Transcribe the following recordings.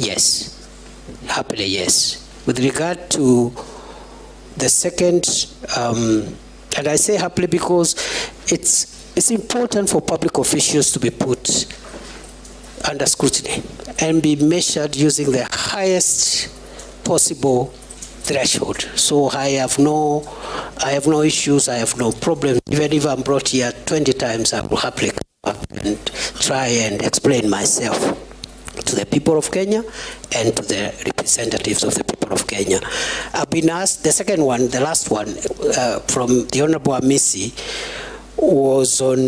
Yes. Happily, yes. With regard to the second, and I say happily because it's important for public officials to be put under scrutiny and be measured using the highest possible threshold. So I have no issues, I have no problem. Even if I'm brought here 20 times, I will happily come up and try and explain myself to the people of Kenya and to the representatives of the people of Kenya. I've been asked, the second one, the last one, from the Honorable Amisi, was on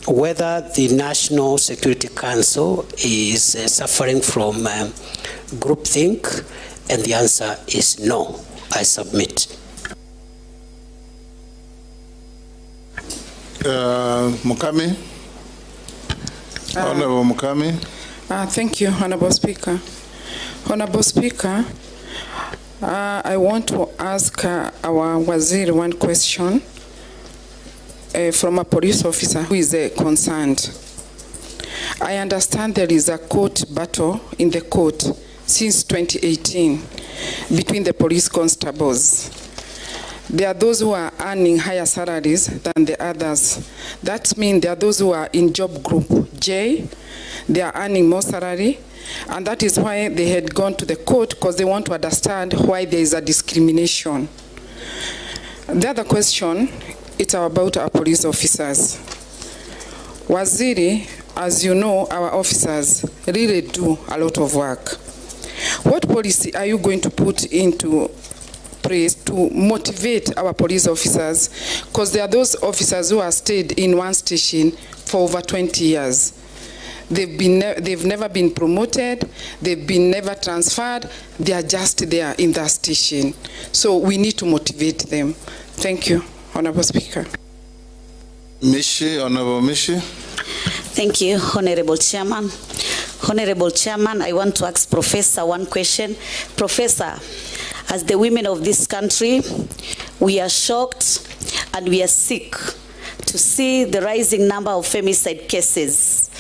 whether the National Security Council is suffering from groupthink, and the answer is no. I submit. Mukami? Honorable Mukami? Thank you, Honorable Speaker. Honorable Speaker, I want to ask our Waziri one question from a police officer who is concerned. I understand there is a court battle in the court since 2018 between the police constables. There are those who are earning higher salaries than the others. That means there are those who are in job group J, they are earning more salary, and that is why they had gone to the court, because they want to understand why there is a discrimination. The other question, it's about our police officers. Waziri, as you know, our officers really do a lot of work. What policy are you going to put into place to motivate our police officers? Because there are those officers who have stayed in one station for over 20 years. They've never been promoted, they've been never transferred, they are just there in that station. So we need to motivate them. Thank you, Honorable Speaker. Mishi, Honorable Mishi. Thank you, Honorable Chairman. Honorable Chairman, I want to ask Professor one question. Professor, as the women of this country, we are shocked and we are sick to see the rising number of femicide cases.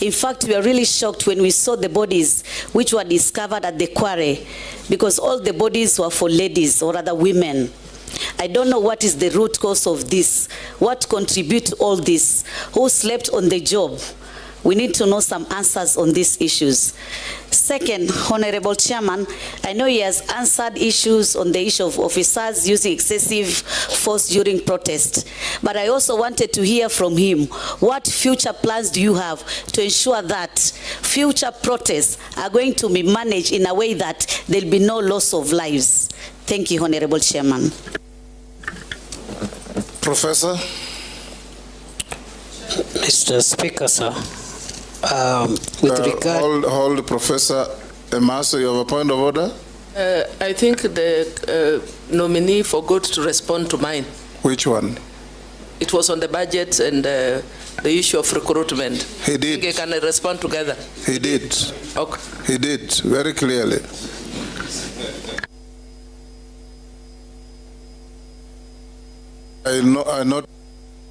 In fact, we are really shocked when we saw the bodies which were discovered at the quarry, because all the bodies were for ladies or other women. I don't know what is the root cause of this. What contributes to all this? Who slept on the job? We need to know some answers on these issues. Second, Honorable Chairman, I know he has answered issues on the issue of officers using excessive force during protest, but I also wanted to hear from him, what future plans do you have to ensure that future protests are going to be managed in a way that there'll be no loss of lives? Thank you, Honorable Chairman. Professor. Mr. Speaker, sir. With regard... Hold, Professor Emaso, you have a point of order? I think the nominee forgot to respond to mine. Which one? It was on the budget and the issue of recruitment. He did. I can respond together. He did. Okay. He did, very clearly. I know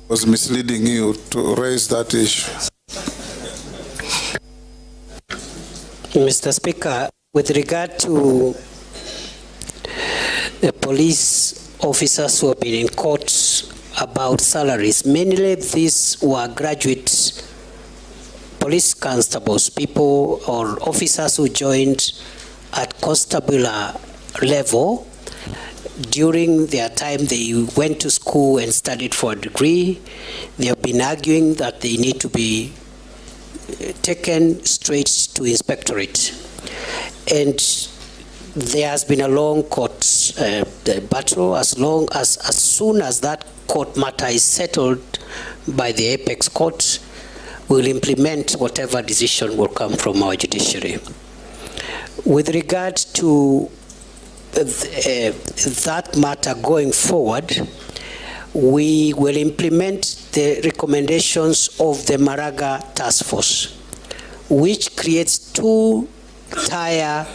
was misleading you to raise that issue. Mr. Speaker, with regard to the police officers who have been in court about salaries, mainly these were graduate police constables, people or officers who joined at constabular level. During their time, they went to school and studied for a degree. They have been arguing that they need to be taken straight to inspectorate. And there has been a long court battle. As soon as that court matter is settled by the apex court, we'll implement whatever decision will come from our judiciary. With regard to that matter going forward, we will implement the recommendations of the Maraga Task Force, which creates two-tier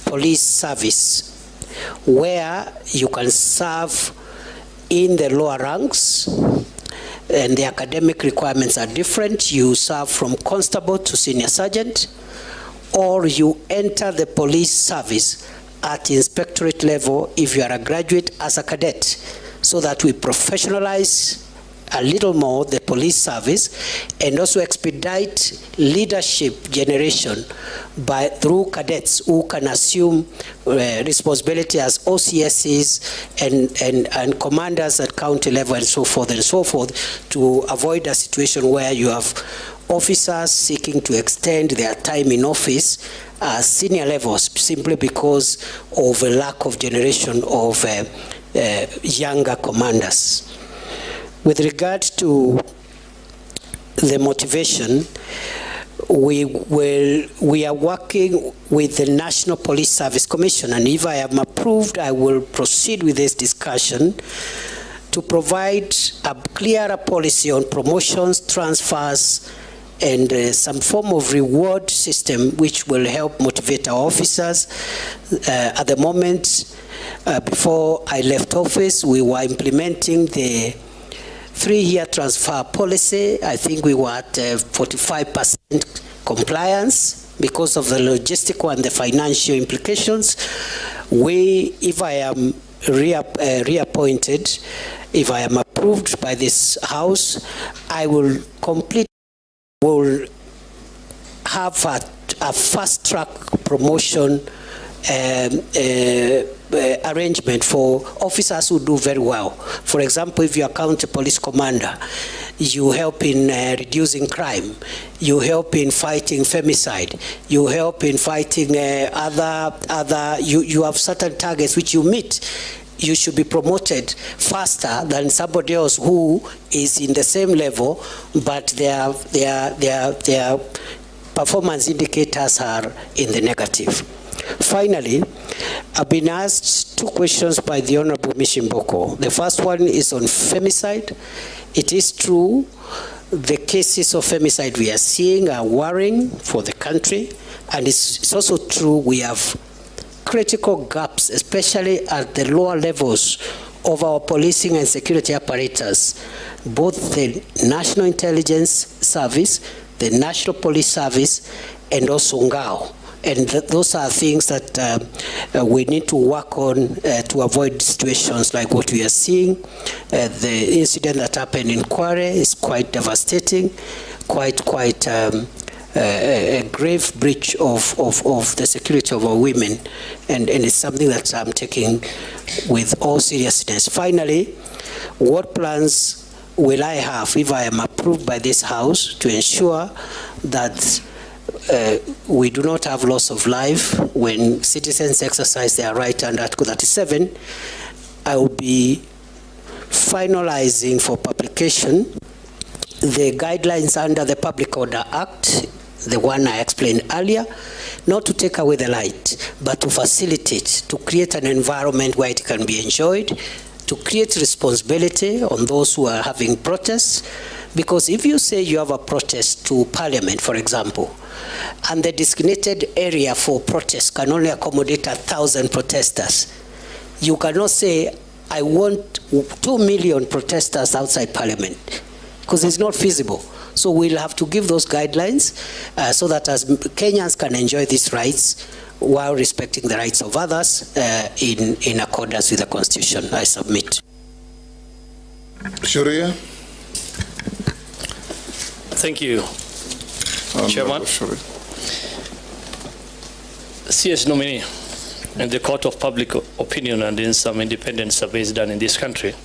police service where you can serve in the lower ranks, and the academic requirements are different. You serve from constable to senior sergeant, or you enter the police service at inspectorate level if you are a graduate as a cadet, so that we professionalize a little more the police service and also expedite leadership generation through cadets who can assume responsibility as OCSs and commanders at county level and so forth, to avoid a situation where you have officers seeking to extend their time in office senior levels simply because of a lack of generation of younger commanders. With regard to the motivation, we are working with the National Police Service Commission, and if I am approved, I will proceed with this discussion to provide a clearer policy on promotions, transfers, and some form of reward system which will help motivate our officers. At the moment, before I left office, we were implementing the 3-year transfer policy. I think we were at 45% compliance because of the logistical and the financial implications. If I am reappointed, if I am approved by this House, I will have a fast-track promotion arrangement for officers who do very well. For example, if you are county police commander, you help in reducing crime, you help in fighting femicide, you help in fighting you have certain targets which you meet. You should be promoted faster than somebody else who is in the same level, but their performance indicators are in the negative. Finally, I've been asked 2 questions by the Honorable Mishimboko. The first one is on femicide. It is true, the cases of femicide we are seeing are worrying for the country, and it's also true we have critical gaps, especially at the lower levels of our policing and security apparatus, both the National Intelligence Service, the National Police Service, and also Ngao. And those are things that we need to work on to avoid situations like what we are seeing. The incident that happened in Kware is quite devastating, quite a grave breach of the security of our women, and it's something that I'm taking with all seriousness. Finally, what plans will I have if I am approved by this House to ensure that we do not have loss of life when citizens exercise their right under Article 37? I will be finalizing for publication the guidelines under the Public Order Act, the one I explained earlier, not to take away the light, but to facilitate, to create an environment where it can be enjoyed, to create responsibility on those who are having protests. Because if you say you have a protest to Parliament, for example, and the designated area for protest can only accommodate 1,000 protesters, you cannot say, I want 2 million protesters outside Parliament, because it's not feasible. So we'll have to give those guidelines so that as Kenyans can enjoy these rights while respecting the rights of others in accordance with the Constitution. I submit. Sharia? Thank you, Chairman. CS nominee, in the court of public opinion and in some independent surveys done in this country,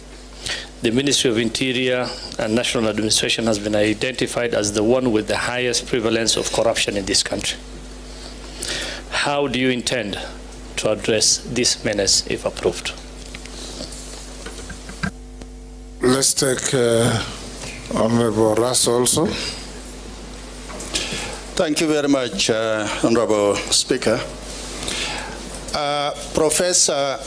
the Ministry of Interior and National Administration has been identified as the one with the highest prevalence of corruption in this country. How do you intend to address this menace if approved? Let's take Honorable Russ also. Thank you very much, Honorable Speaker. Professor,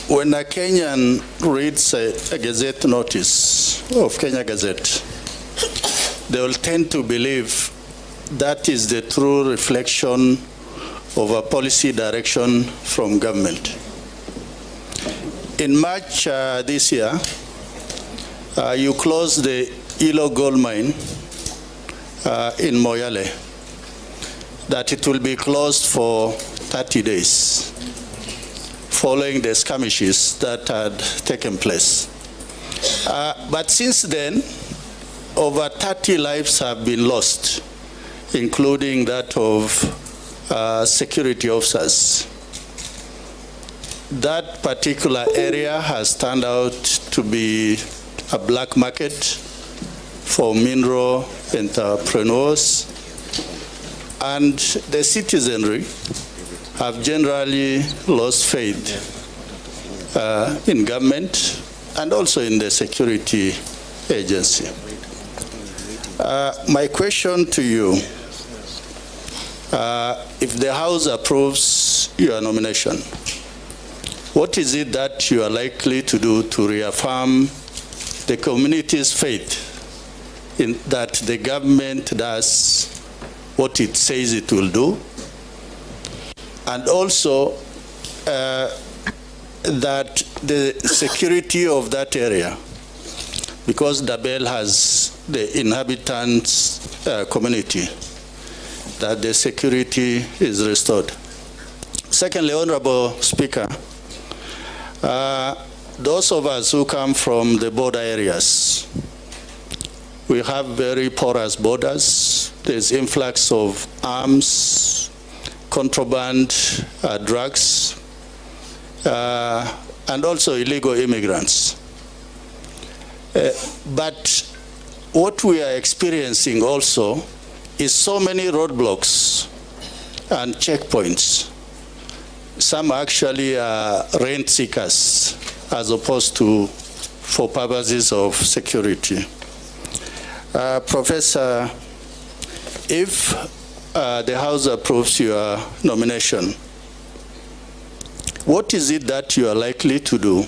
when a Kenyan reads a Gazette notice of Kenya Gazette, they will tend to believe that is the true reflection of a policy direction from government. In March this year, you closed the Ilo gold mine in Moyale. that it will be closed for 30 days following the skirmishes that had taken place. But since then, over 30 lives have been lost, including that of security officers. That particular area has turned out to be a black market for mineral entrepreneurs, and the citizenry have generally lost faith in government and also in the security agency. My question to you, if the House approves your nomination, what is it that you are likely to do to reaffirm the community's faith in that the government does what it says it will do, and also that the security of that area, because Dabel has the inhabitants community, that the security is restored. Secondly, Honorable Speaker, those of us who come from the border areas, we have very porous borders. There's influx of arms, contraband, drugs, and also illegal immigrants. But what we are experiencing also is so many roadblocks and checkpoints. Some actually are rent seekers as opposed to for purposes of security. Professor, if the House approves your nomination, what is it that you are likely to do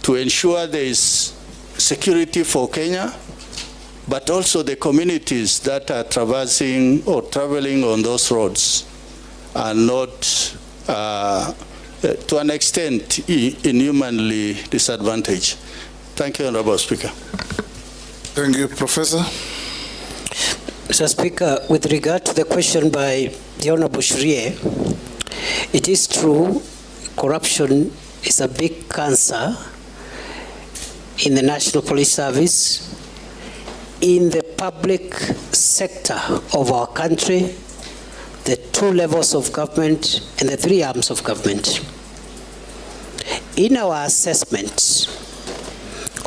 to ensure there is security for Kenya, but also the communities that are traversing or traveling on those roads are not, to an extent, inhumanly disadvantaged? Thank you, Honorable Speaker. Thank you, Professor. Mr. Speaker, with regard to the question by the Honorable Shrie, it is true corruption is a big cancer in the National Police Service, in the public sector of our country, the two levels of government and the three arms of government. In our assessment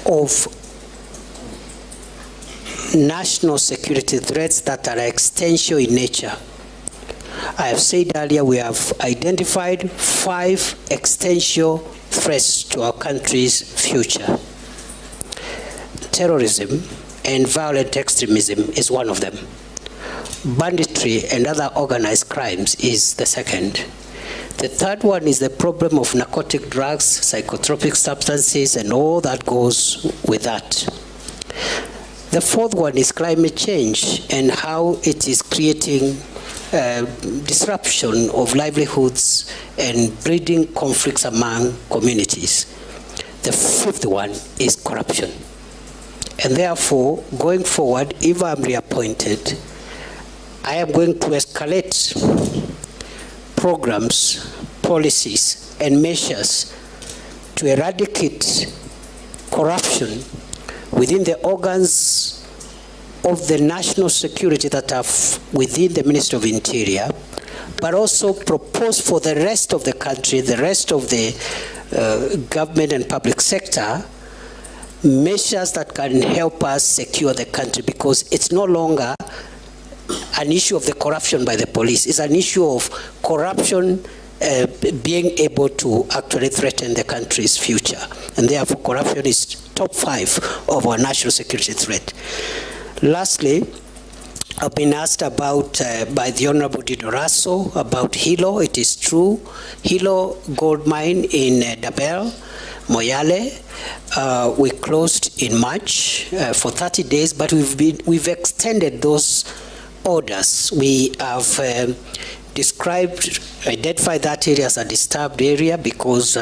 of national security threats that are existential in nature, I have said earlier we have identified 5 existential threats to our country's future. Terrorism and violent extremism is one of them. Banditry and other organized crimes is the second. The third one is the problem of narcotic drugs, psychotropic substances, and all that goes with that. The fourth one is climate change and how it is creating disruption of livelihoods and breeding conflicts among communities. The fifth one is corruption. And therefore, going forward, if I'm reappointed, I am going to escalate programs, policies, and measures to eradicate corruption within the organs of the national security that are within the Ministry of Interior, but also propose for the rest of the country, the rest of the government and public sector, measures that can help us secure the country, because it's no longer an issue of the corruption by the police. It's an issue of corruption being able to actually threaten the country's future. And therefore, corruption is top 5 of our national security threat. Lastly, I've been asked about by the Honorable Didoraso about Hilo. It is true. Hilo gold mine in Dabel, Moyale, we closed in March for 30 days, but we've extended those orders. We have identified that area as a disturbed area because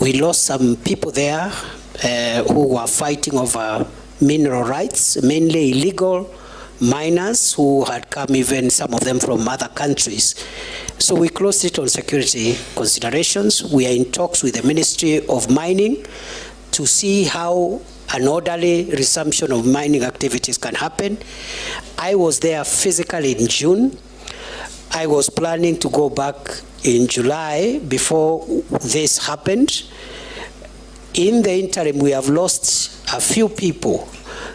we lost some people there who were fighting over mineral rights, mainly illegal minors who had come, even some of them from other countries. So we closed it on security considerations. We are in talks with the Ministry of Mining to see how an orderly resumption of mining activities can happen. I was there physically in June. I was planning to go back in July before this happened. In the interim, we have lost a few people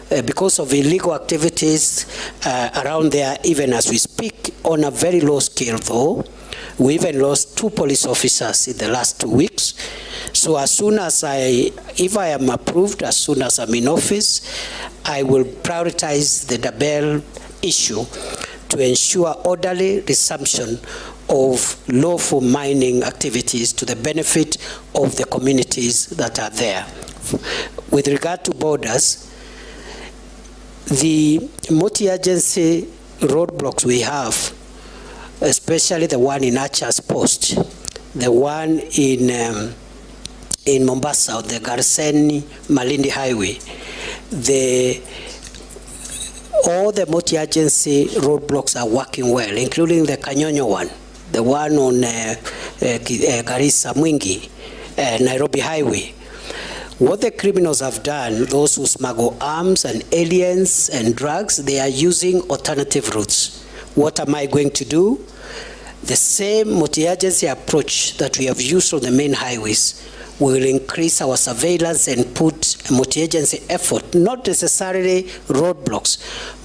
because of illegal activities around there, even as we speak, on a very low scale though. We even lost 2 police officers in the last 2 weeks. So as soon as if I am approved, as soon as I'm in office, I will prioritize the Dabel issue to ensure orderly resumption of lawful mining activities to the benefit of the communities that are there. With regard to borders, the multi-agency roadblocks we have, especially the one in Archer's Post, the one in Mombasa, on the Garsen-Malindi Highway, all the multi-agency roadblocks are working well, including the Kanyonyo one, the one on Garissa Mwingi, Nairobi Highway. What the criminals have done, those who smuggle arms and aliens and drugs, they are using alternative routes. What am I going to do? The same multi-agency approach that we have used on the main highways will increase our surveillance and put a multi-agency effort, not necessarily roadblocks,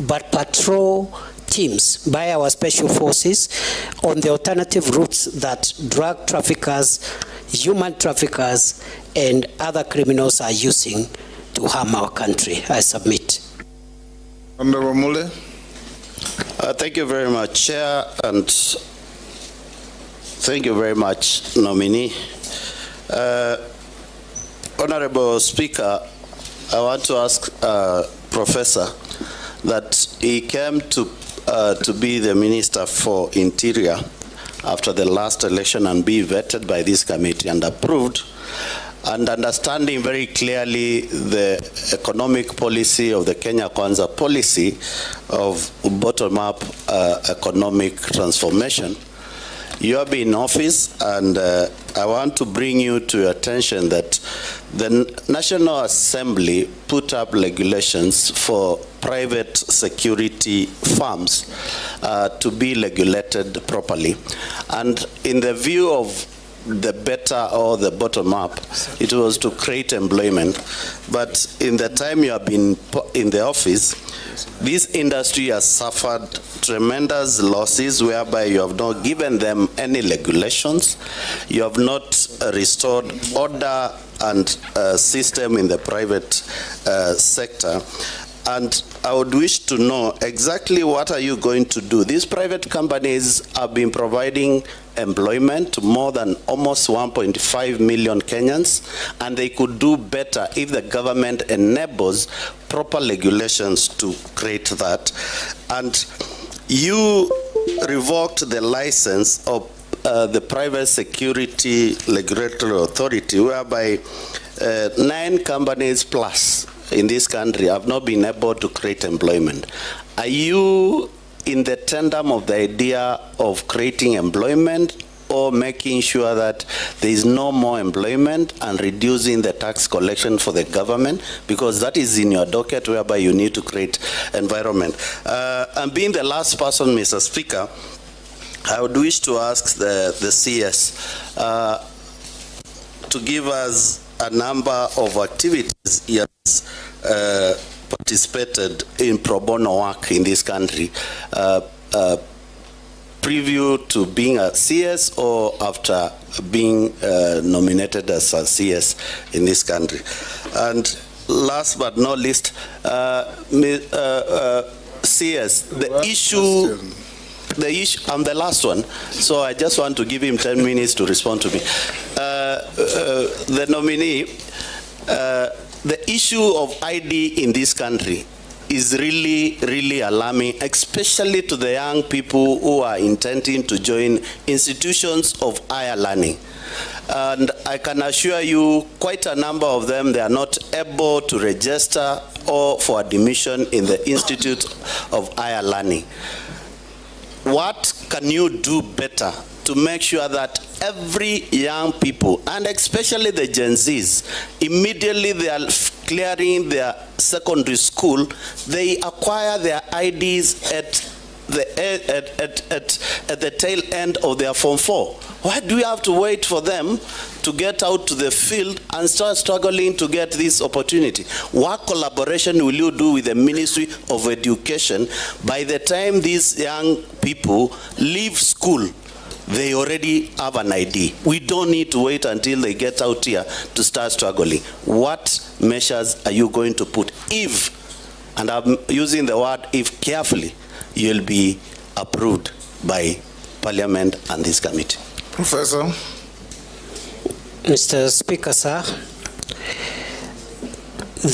but patrol teams by our special forces on the alternative routes that drug traffickers, human traffickers, and other criminals are using to harm our country. I submit. Honorable Mule. Thank you very much, Chair, and thank you very much, nominee. Honorable Speaker, I want to ask Professor that he came to be the Minister for Interior after the last election and be vetted by this committee and approved, and understanding very clearly the economic policy of the Kenya Kwanza policy of bottom-up economic transformation. You have been in office, and I want to bring you to your attention that the National Assembly put up regulations for private security firms to be regulated properly. And in the view of the better or the bottom up, it was to create employment. But in the time you have been in the office, this industry has suffered tremendous losses, whereby you have not given them any regulations, you have not restored order and system in the private sector. And I would wish to know exactly what are you going to do. These private companies have been providing employment to more than almost 1.5 million Kenyans, and they could do better if the government enables proper regulations to create that. And you revoked the license of the Private Security Regulatory Authority, whereby 9 companies plus in this country have not been able to create employment. Are you in the tandem of the idea of creating employment, or making sure that there is no more employment and reducing the tax collection for the government? Because that is in your docket, whereby you need to create environment. And being the last person, Mr. Speaker, I would wish to ask the CS to give us a number of activities he has participated in pro bono work in this country, preview to being a CS or after being nominated as a CS in this country. And last but not least, CS, the issue, I'm the last one, so I just want to give him 10 minutes to respond to me. The nominee, the issue of ID in this country is really, really alarming, especially to the young people who are intending to join institutions of higher learning. And I can assure you, quite a number of them, they are not able to register or for admission in the Institute of Higher Learning. What can you do better to make sure that every young people, and especially the Gen Zs, immediately they are clearing their secondary school, they acquire their IDs at the tail end of their Form 4? Why do we have to wait for them to get out to the field and start struggling to get this opportunity? What collaboration will you do with the Ministry of Education? By the time these young people leave school, they already have an ID. We don't need to wait until they get out here to start struggling. What measures are you going to put if, and I'm using the word if carefully, you'll be approved by Parliament and this committee? Professor. Mr. Speaker, sir,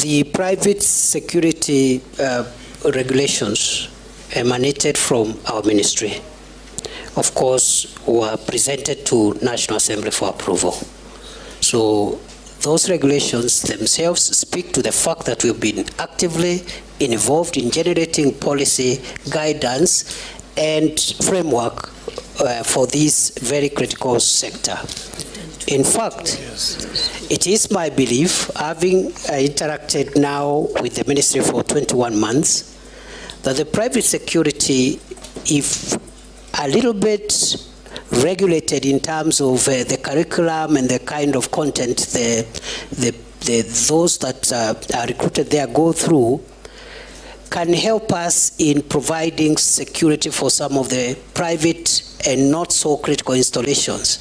the private security regulations emanated from our ministry, of course, were presented to National Assembly for approval. So those regulations themselves speak to the fact that we've been actively involved in generating policy guidance and framework for this very critical sector. In fact, it is my belief, having interacted now with the ministry for 21 months, that the private security, if a little bit regulated in terms of the curriculum and the kind of content those that are recruited there go through, can help us in providing security for some of the private and not so critical installations.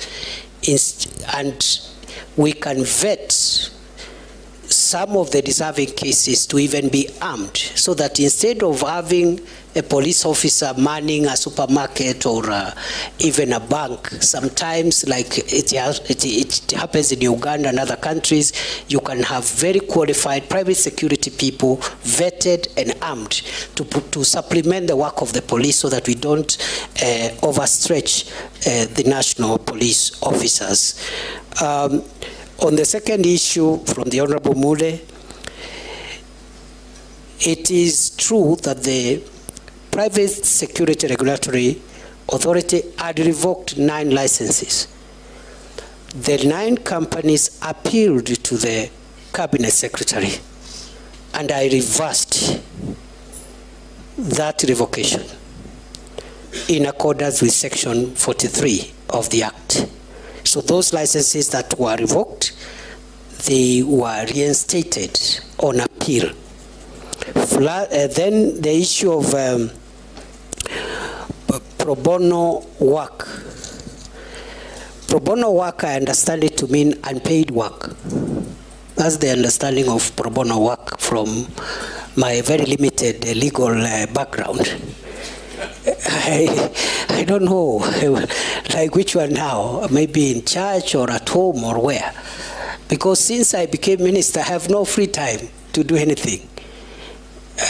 And we can vet some of the deserving cases to even be armed, so that instead of having a police officer manning a supermarket or even a bank, sometimes like it happens in Uganda and other countries, you can have very qualified private security people vetted and armed to supplement the work of the police, so that we don't overstretch the national police officers. On the second issue from the Honorable Mule, it is true that the Private Security Regulatory Authority had revoked 9 licenses. The 9 companies appealed to the Cabinet Secretary, and I reversed that revocation in accordance with Section 43 of the Act. So those licenses that were revoked, they were reinstated on appeal. Then the issue of pro bono work. Pro bono work, I understand it to mean unpaid work. That's the understanding of pro bono work from my very limited legal background. I don't know, like which one now, maybe in church or at home or where. Because since I became minister, I have no free time to do anything.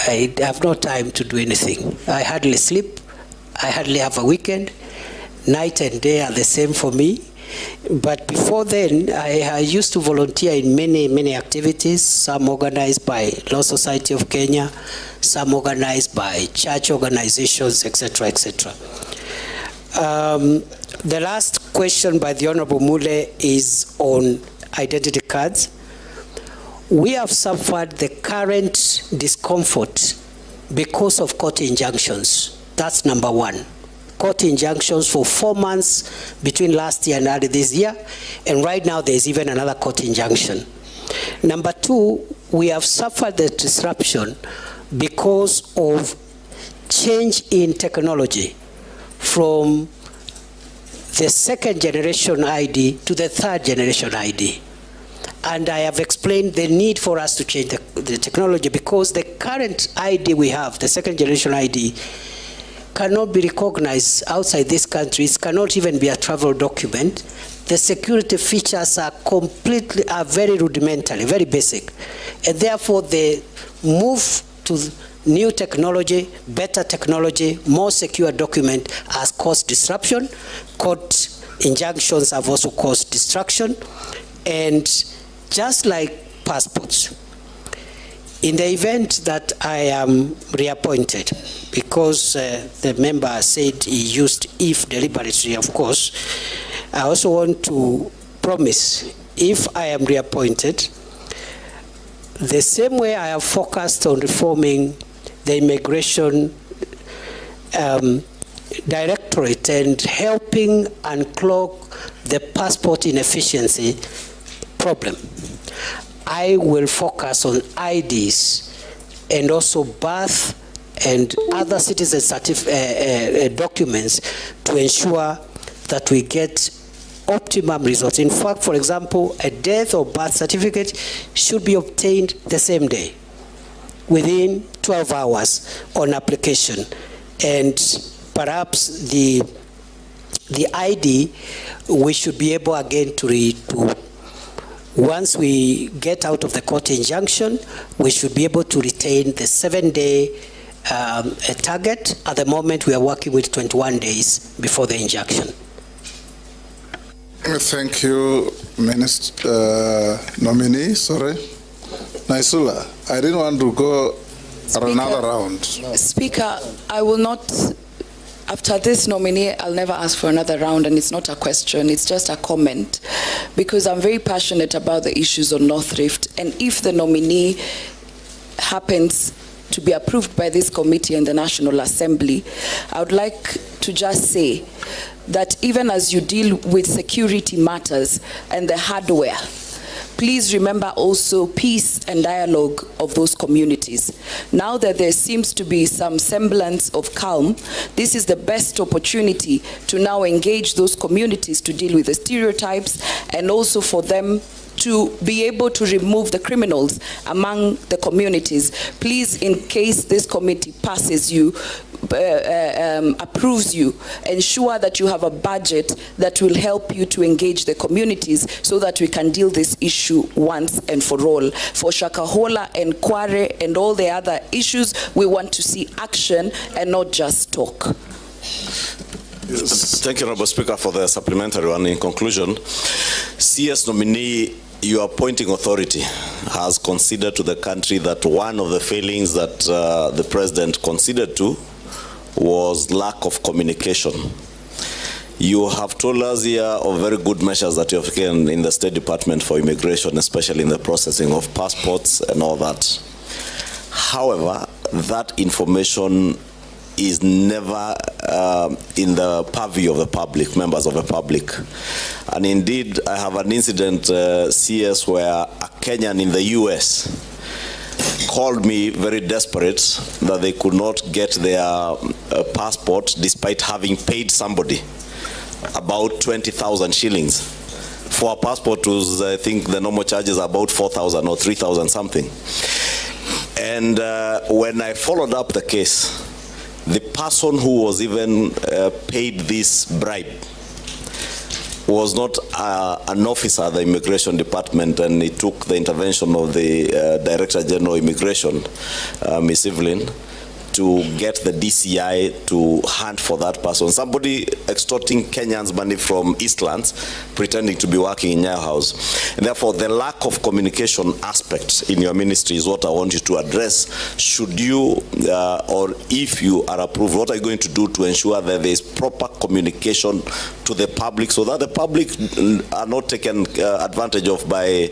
I have no time to do anything. I hardly sleep. I hardly have a weekend. Night and day are the same for me. But before then, I used to volunteer in many activities, some organized by Law Society of Kenya, some organized by church organizations, etc., etc. The last question by the Honorable Mule is on identity cards. We have suffered the current discomfort because of court injunctions. That's number one. Court injunctions for 4 months between last year and early this year, and right now there's even another court injunction. Number two, we have suffered the disruption because of change in technology from the 2nd generation ID to the 3rd generation ID. And I have explained the need for us to change the technology, because the current ID we have, the 2nd generation ID, cannot be recognized outside this country. It cannot even be a travel document. The security features are very rudimentary, very basic. And therefore the move to new technology, better technology, more secure document has caused disruption. Court injunctions have also caused distraction. And just like passports, in the event that I am reappointed, because the member said he used if deliberately, of course, I also want to promise, if I am reappointed, the same way I have focused on reforming the immigration directorate and helping unclog the passport inefficiency problem, I will focus on IDs and also birth and other citizen documents to ensure that we get optimum results. In fact, for example, a death or birth certificate should be obtained the same day, within 12 hours on application. And perhaps the ID, we should be able again to once we get out of the court injunction, we should be able to retain the 7-day target. At the moment, we are working with 21 days before the injunction. Thank you, Minister nominee. Sorry, Naisula. I didn't want to go another round. Speaker, I will not. After this nominee, I'll never ask for another round, and it's not a question, it's just a comment, because I'm very passionate about the issues on North Rift, and if the nominee happens to be approved by this committee and the National Assembly, I would like to just say that even as you deal with security matters and the hardware, please remember also peace and dialogue of those communities. Now that there seems to be some semblance of calm, this is the best opportunity to now engage those communities to deal with the stereotypes and also for them to be able to remove the criminals among the communities. Please, in case this committee passes you, approves you, ensure that you have a budget that will help you to engage the communities so that we can deal this issue once and for all. For Shakahola and Kware and all the other issues, we want to see action and not just talk. Yes. Thank you, Honourable Speaker, for the supplementary one. In conclusion, CS nominee, your appointing authority has considered to the country that one of the failings that the President considered to was lack of communication. You have told us here of very good measures that you have taken in the State Department for immigration, especially in the processing of passports and all that. However, that information is never in the purview of the public, members of the public. And indeed, I have an incident, CS, where a Kenyan in the US called me very desperate that they could not get their passport despite having paid somebody about 20,000 shillings. For a passport, was, I think the normal charge is about 4,000 or 3,000 something. And when I followed up the case, the person who was even paid this bribe was not an officer at the Immigration Department, and it took the intervention of the Director General of Immigration, Ms. Evelyn, to get the DCI to hunt for that person. Somebody extorting Kenyans money from Eastlands, pretending to be working in Nyayo House. And therefore, the lack of communication aspect in your ministry is what I want you to address. Should you, or if you are approved, what are you going to do to ensure that there is proper communication to the public so that the public are not taken advantage of by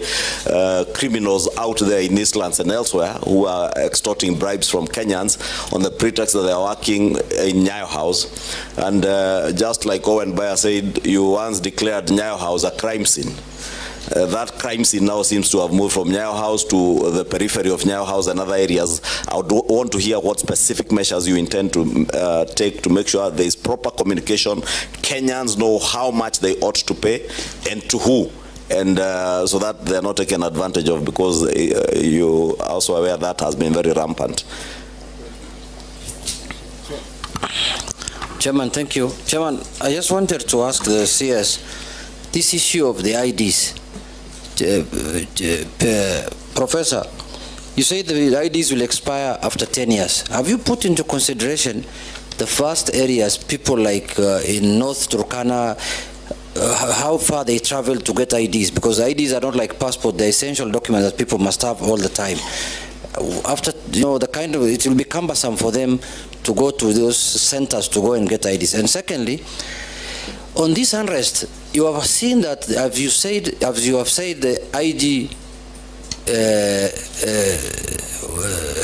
criminals out there in Eastlands and elsewhere who are extorting bribes from Kenyans on the pretext that they are working in Nyayo House. And just like Owen Bayer said, you once declared Nyayo House a crime scene. That crime scene now seems to have moved from Nyayo House to the periphery of Nyayo House and other areas. I would want to hear what specific measures you intend to take to make sure there is proper communication. Kenyans know how much they ought to pay and to who, and so that they're not taken advantage of, because you are also aware that has been very rampant. Chairman, thank you. Chairman, I just wanted to ask the CS, this issue of the IDs. Professor, you say the IDs will expire after 10 years. Have you put into consideration the first areas, people like in North Turkana, how far they travel to get IDs? Because IDs are not like passport, they're essential documents that people must have all the time. After, it will be cumbersome for them to go to those centers to go and get IDs. And secondly, on this unrest, you have seen that, as you have said, the IG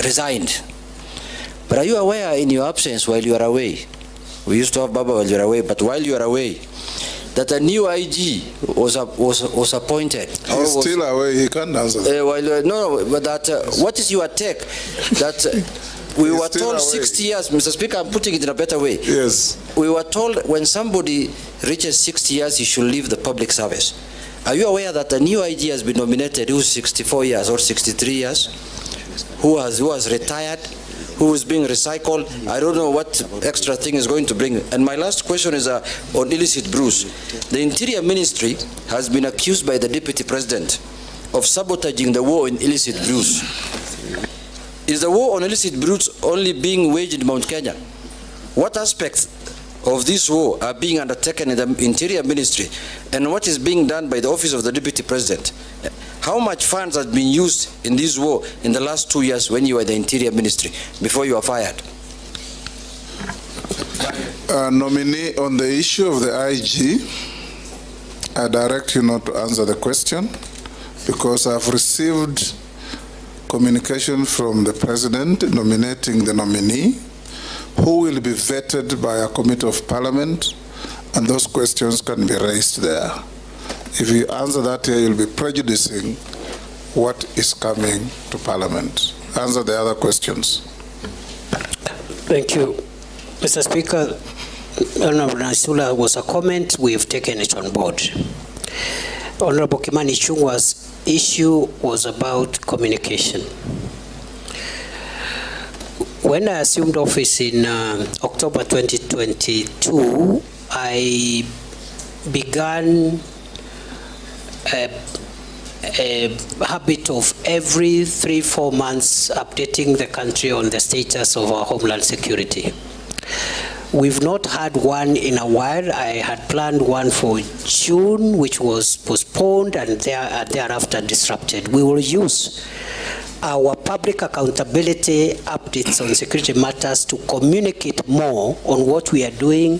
resigned. But are you aware in your absence while you are away? We used to have Baba while you are away, but while you are away, that a new IG was appointed. He's still away, he can't answer that. No, but that, what is your take? That we were told away. 60 years, Mr. Speaker, I'm putting it in a better way. Yes. We were told when somebody reaches 60 years, he should leave the public service. Are you aware that a new IG has been nominated who's 64 years or 63 years, who has retired, who is being recycled? I don't know what extra thing is going to bring. And my last question is on illicit brews. The Interior Ministry has been accused by the Deputy President of sabotaging the war in illicit brews. Is the war on illicit brews only being waged in Mount Kenya? What aspects of this war are being undertaken in the Interior Ministry, and what is being done by the Office of the Deputy President? How much funds have been used in this war in the last 2 years when you were the Interior Ministry, before you were fired? Nominee, on the issue of the IG, I direct you not to answer the question because I've received communication from the President nominating the nominee, who will be vetted by a committee of parliament, and those questions can be raised there. If you answer that here, you'll be prejudicing what is coming to parliament. Answer the other questions. Thank you. Mr. Speaker, Honorable Naisula was a comment. We've taken it on board. Honorable Kimani Ichung'wah's issue was about communication. When I assumed office in October 2022, I began a habit of every 3-4 months updating the country on the status of our homeland security. We've not had one in a while. I had planned one for June, which was postponed and thereafter disrupted. We will use our public accountability updates on security matters to communicate more on what we are doing.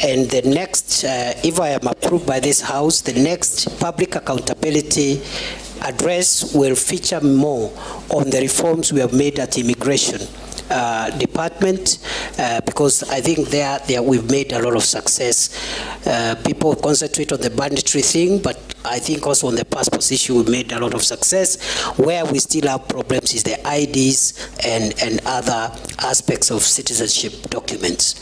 And the next, if I am approved by this House, the next public accountability address will feature more on the reforms we have made at immigration department, because I think there we've made a lot of success. People concentrate on the banditry thing, but I think also on the passport issue we made a lot of success. Where we still have problems is the IDs and other aspects of citizenship documents.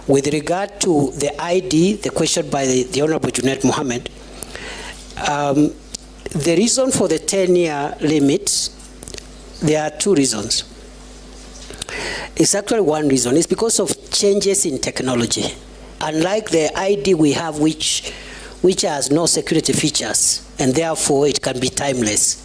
With regard to the ID, the question by the Honorable Junet Mohammed, the reason for the 10-year limit, there are two reasons. It's actually one reason. It's because of changes in technology. Unlike the ID we have, which has no security features, and therefore it can be timeless.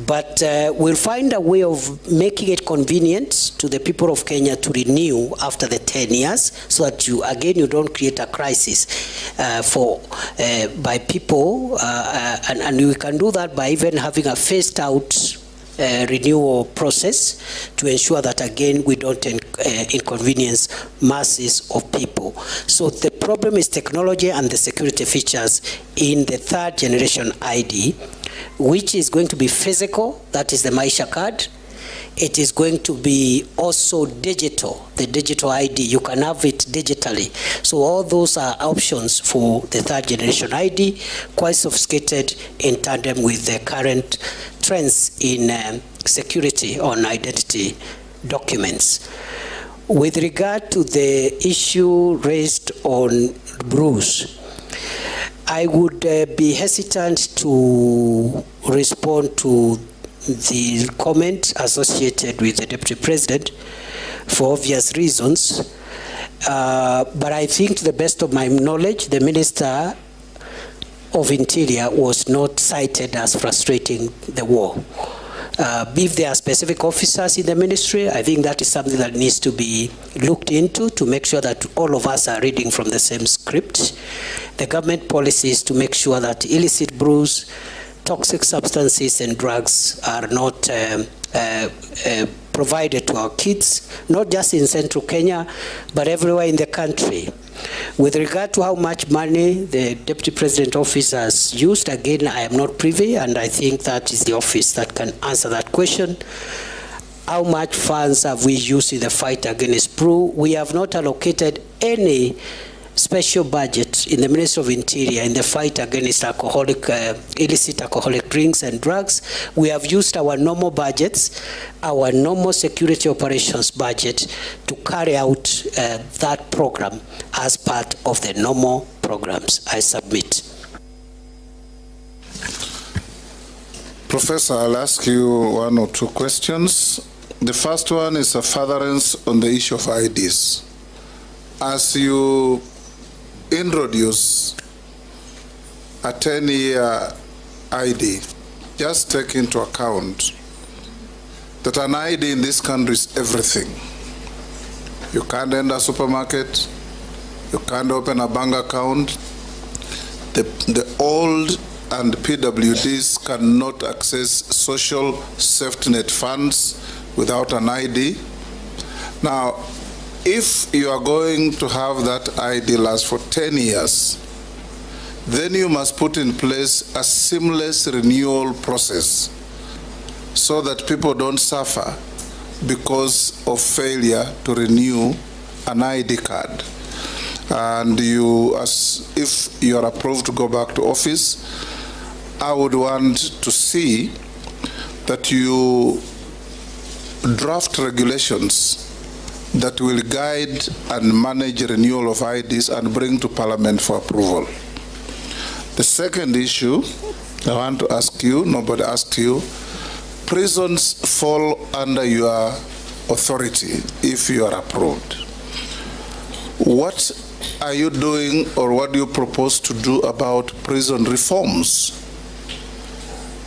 But we'll find a way of making it convenient to the people of Kenya to renew after the 10 years, so that you don't create a crisis by people, and we can do that by even having a phased out renewal process to ensure that, again, we don't inconvenience masses of people. So the problem is technology and the security features in the third generation ID, which is going to be physical, that is the Maisha card. It is going to be also digital, the digital ID. You can have it digitally. So all those are options for the third generation ID, quite sophisticated in tandem with the current trends in security on identity documents. With regard to the issue raised on Bruce, I would be hesitant to respond to the comment associated with the Deputy President for obvious reasons. But I think, to the best of my knowledge, the Minister of Interior was not cited as frustrating the war. If there are specific officers in the ministry, I think that is something that needs to be looked into to make sure that all of us are reading from the same script. The government policy is to make sure that illicit brews, toxic substances and drugs are not provided to our kids, not just in central Kenya, but everywhere in the country. With regard to how much money the Deputy President Office has used, again, I am not privy, and I think that is the office that can answer that question. How much funds have we used in the fight against brew? We have not allocated any special budget in the Ministry of Interior in the fight against illicit alcoholic drinks and drugs. We have used our normal budgets, our normal security operations budget to carry out that program as part of the normal programs. I submit. Professor, I'll ask you one or two questions. The first one is a furtherance on the issue of IDs. As you introduce a 10-year ID, just take into account that an ID in this country is everything. You can't enter a supermarket, you can't open a bank account, the old and PWDs cannot access social safety net funds without an ID. Now, if you are going to have that ID last for 10 years, then you must put in place a seamless renewal process so that people don't suffer because of failure to renew an ID card. And you, if you are approved to go back to office, I would want to see that you draft regulations that will guide and manage renewal of IDs and bring to Parliament for approval. The second issue I want to ask you, nobody asked you, prisons fall under your authority if you are approved. What are you doing or what do you propose to do about prison reforms?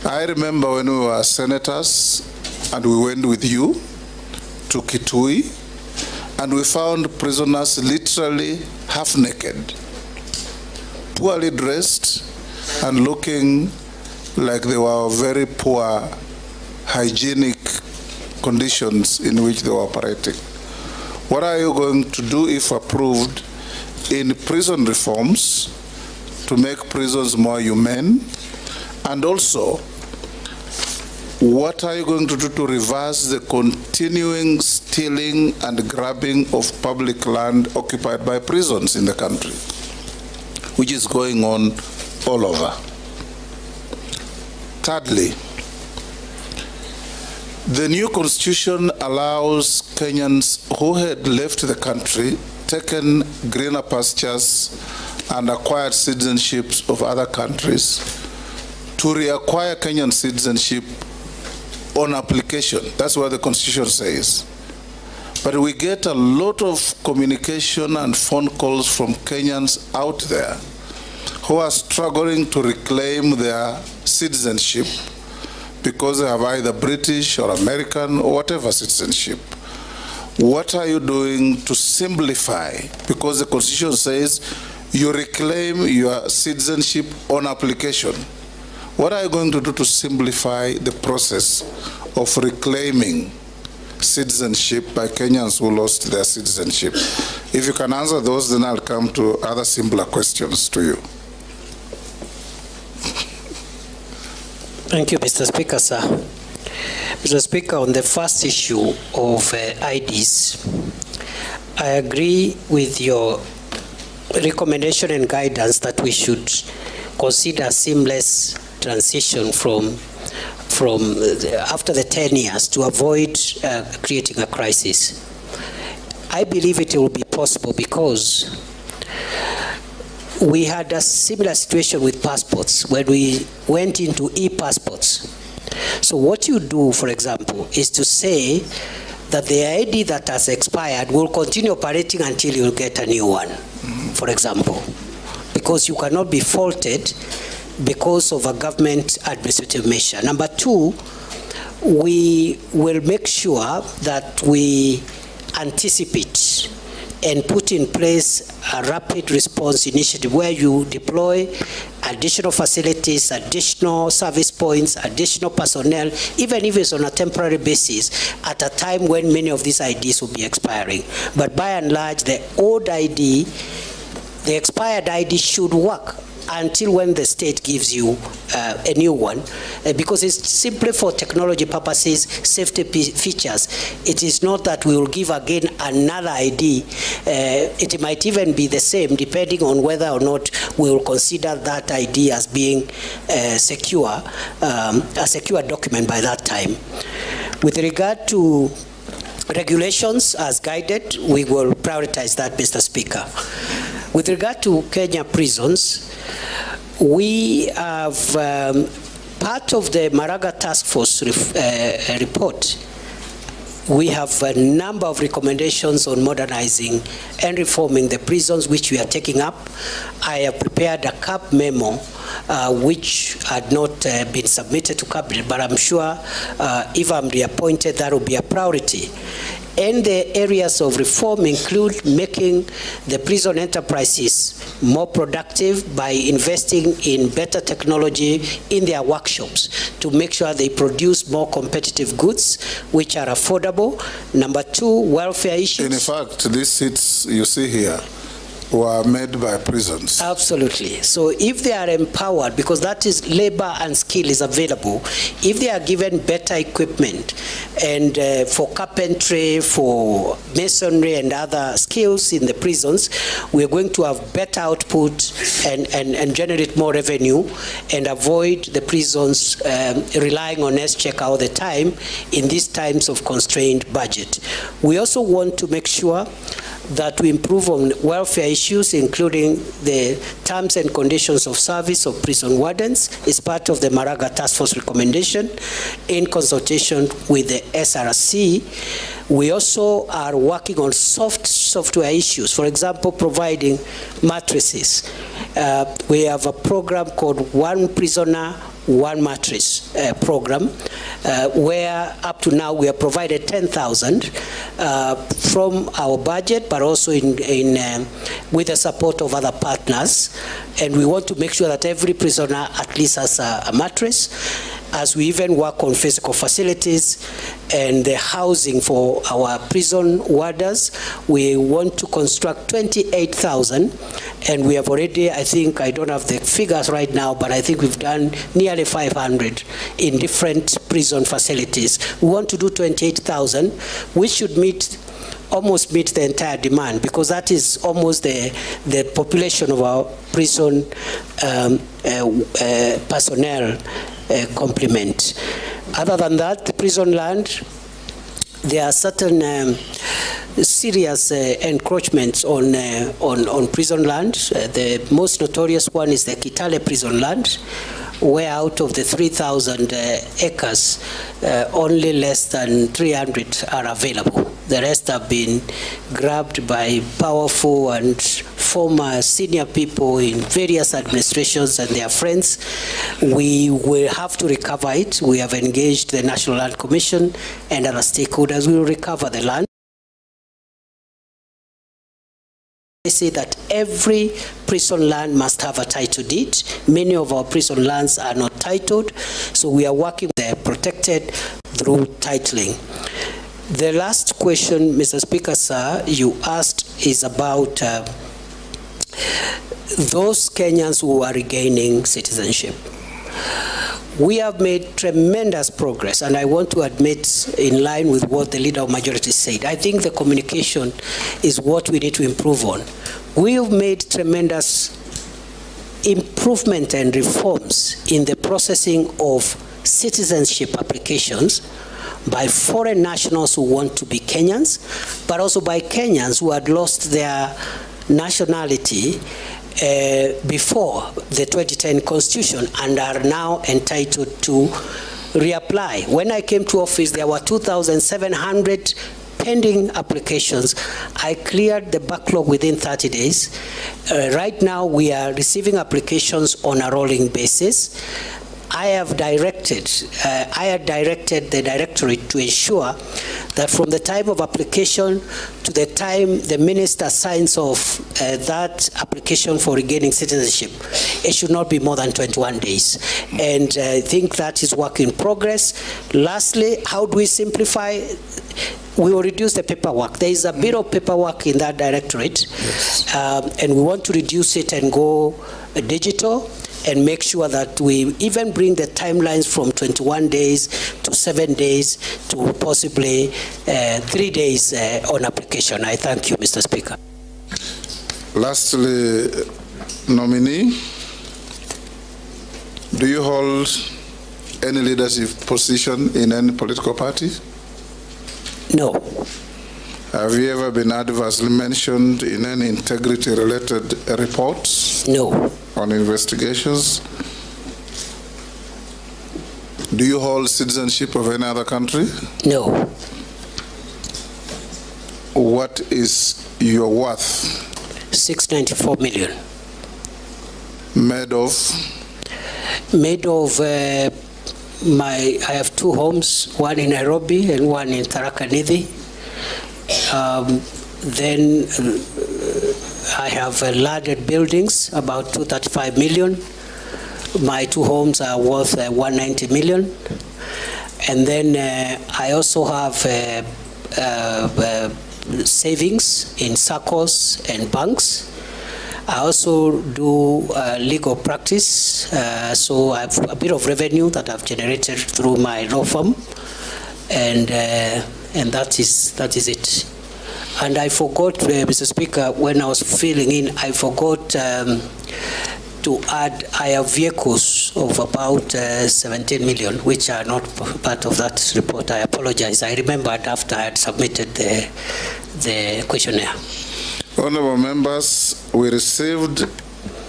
I remember when we were senators and we went with you to Kitui, and we found prisoners literally half naked, poorly dressed, and looking like they were very poor hygienic conditions in which they were operating. What are you going to do, if approved, in prison reforms to make prisons more humane? And also, what are you going to do to reverse the continuing stealing and grabbing of public land occupied by prisons in the country, which is going on all over? Thirdly, the new constitution allows Kenyans who had left the country, taken greener pastures, and acquired citizenships of other countries to reacquire Kenyan citizenship on application. That's what the Constitution says. But we get a lot of communication and phone calls from Kenyans out there who are struggling to reclaim their citizenship because they have either British or American or whatever citizenship. What are you doing to simplify? Because the Constitution says you reclaim your citizenship on application. What are you going to do to simplify the process of reclaiming citizenship by Kenyans who lost their citizenship? If you can answer those, then I'll come to other simpler questions to you. Thank you, Mr. Speaker, sir. Mr. Speaker, on the first issue of IDs, I agree with your recommendation and guidance that we should consider seamless transition from after the 10 years to avoid creating a crisis. I believe it will be possible because we had a similar situation with passports when we went into e-passports. So what you do, for example, is to say that the ID that has expired will continue operating until you get a new one, for example, because you cannot be faulted because of a government administrative measure. Number two, we will make sure that we anticipate and put in place a rapid response initiative where you deploy additional facilities, additional service points, additional personnel, even if it's on a temporary basis, at a time when many of these IDs will be expiring. But by and large, the old ID, the expired ID should work until when the state gives you a new one, because it's simply for technology purposes, safety features. It is not that we will give again another ID. It might even be the same, depending on whether or not we will consider that ID as being secure, a secure document by that time. With regard to regulations as guided, we will prioritize that, Mr. Speaker. With regard to Kenya prisons, we have part of the Maraga Task Force report. We have a number of recommendations on modernizing and reforming the prisons, which we are taking up. I have prepared a CAB memo, which had not been submitted to Cabinet, but I'm sure if I'm reappointed, that will be a priority. And the areas of reform include making the prison enterprises more productive by investing in better technology in their workshops to make sure they produce more competitive goods which are affordable. Number two, welfare issues. In fact, these seats you see here were made by prisons. Absolutely. So if they are empowered, because that is labor and skill is available, if they are given better equipment and for carpentry, for masonry and other skills in the prisons, we're going to have better output and generate more revenue and avoid the prisons relying on S-check all the time in these times of constrained budget. We also want to make sure that we improve on welfare issues, including the terms and conditions of service of prison wardens, is part of the Maraga Task Force recommendation in consultation with the SRC. We also are working on software issues, for example, providing mattresses. We have a program called One Prisoner, One Mattress program, where up to now we have provided 10,000 from our budget, but also with the support of other partners. And we want to make sure that every prisoner at least has a mattress, as we even work on physical facilities and the housing for our prison warders. We want to construct 28,000, and we have already, I think, I don't have the figures right now, but I think we've done nearly 500 in different prison facilities. We want to do 28,000, which should almost meet the entire demand, because that is almost the population of our prison personnel complement. Other than that, the prison land, there are certain serious encroachments on prison land. The most notorious one is the Kitale prison land, where out of the 3,000 acres, only less than 300 are available. The rest have been grabbed by powerful and former senior people in various administrations and their friends. We will have to recover it. We have engaged the National Land Commission and other stakeholders. We will recover the land. I say that every prison land must have a title deed. Many of our prison lands are not titled, so we are working with the protected through titling. The last question, Mr. Speaker, sir, you asked is about those Kenyans who are regaining citizenship. We have made tremendous progress, and I want to admit, in line with what the Leader of Majority said, I think the communication is what we need to improve on. We have made tremendous improvement and reforms in the processing of citizenship applications by foreign nationals who want to be Kenyans, but also by Kenyans who had lost their nationality before the 2010 Constitution and are now entitled to reapply. When I came to office, there were 2,700 pending applications. I cleared the backlog within 30 days. Right now, we are receiving applications on a rolling basis. I had directed the directorate to ensure that from the time of application to the time the minister signs off that application for regaining citizenship, it should not be more than 21 days. And I think that is work in progress. Lastly, how do we simplify? We will reduce the paperwork. There is a bit of paperwork in that directorate, yes. And we want to reduce it and go digital and make sure that we even bring the timelines from 21 days to 7 days to possibly 3 days on application. I thank you, Mr. Speaker. Lastly, nominee, do you hold any leadership position in any political party? No. Have you ever been adversely mentioned in any integrity-related reports? No. On investigations? Do you hold citizenship of any other country? No. What is your worth? 694 million. Made of? Made of I have 2 homes, one in Nairobi and one in Tharaka Nithi. Then I have landed buildings, about 235 million. My 2 homes are worth 190 million. And then I also have savings in SACCOs and banks. I also do legal practice, so I have a bit of revenue that I've generated through my law firm, and that is it. And I forgot, Mr. Speaker, when I was filling in, I forgot to add, I have vehicles of about 17 million, which are not part of that report. I apologize. I remembered after I had submitted the questionnaire. Honorable members, we received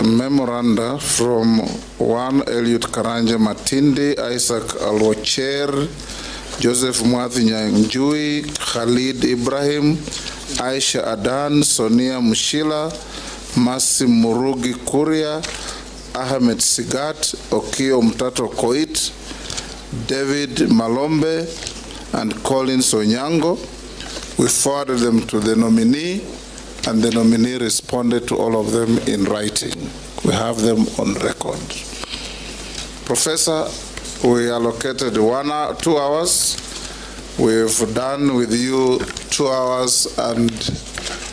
memoranda from one Eliud Karanja Matindi, Isaac Alwacher, Joseph Mwathi Nyanjui, Khalid Ibrahim, Aisha Adan, Sonia Mushila, Masi Murugi Kuria, Ahmed Sigat, Okio Mtato Koit, David Malombe, and Collins Onyango. We forwarded them to the nominee, and the nominee responded to all of them in writing. We have them on record. Professor, we allocated 2 hours. We've done with you 2 hours and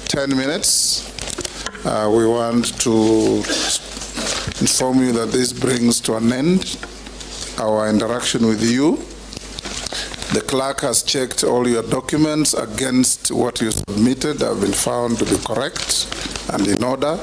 10 minutes. We want to inform you that this brings to an end our interaction with you. The clerk has checked all your documents against what you submitted, have been found to be correct and in order.